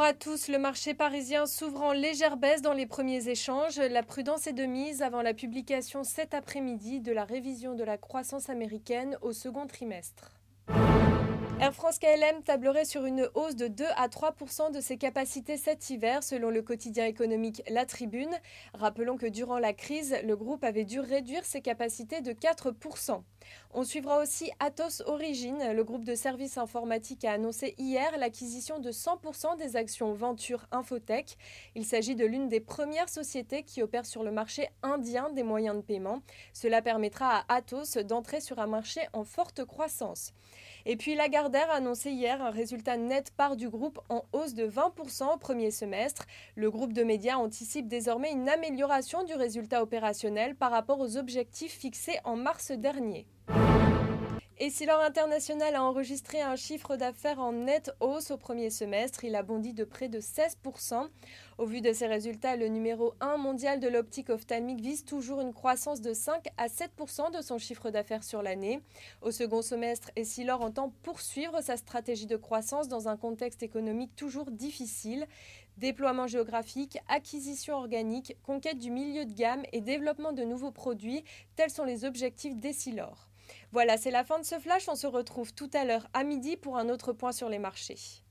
à tous. Le marché parisien s'ouvre en légère baisse dans les premiers échanges. La prudence est de mise avant la publication cet après-midi de la révision de la croissance américaine au second trimestre. Air France-KLM tablerait sur une hausse de 2 à 3% de ses capacités cet hiver, selon le quotidien économique La Tribune. Rappelons que durant la crise, le groupe avait dû réduire ses capacités de 4%. On suivra aussi Atos Origine. Le groupe de services informatiques a annoncé hier l'acquisition de 100% des actions Venture Infotech. Il s'agit de l'une des premières sociétés qui opère sur le marché indien des moyens de paiement. Cela permettra à Atos d'entrer sur un marché en forte croissance. Et puis Lagardère a annoncé hier un résultat net part du groupe en hausse de 20% au premier semestre. Le groupe de médias anticipe désormais une amélioration du résultat opérationnel par rapport aux objectifs fixés en mars dernier. Essilor International a enregistré un chiffre d'affaires en nette hausse au premier semestre. Il a bondi de près de 16%. Au vu de ces résultats, le numéro 1 mondial de l'optique ophtalmique vise toujours une croissance de 5 à 7% de son chiffre d'affaires sur l'année. Au second semestre, Essilor entend poursuivre sa stratégie de croissance dans un contexte économique toujours difficile. Déploiement géographique, acquisition organique, conquête du milieu de gamme et développement de nouveaux produits, tels sont les objectifs d'Essilor. Voilà, c'est la fin de ce flash. On se retrouve tout à l'heure à midi pour un autre point sur les marchés.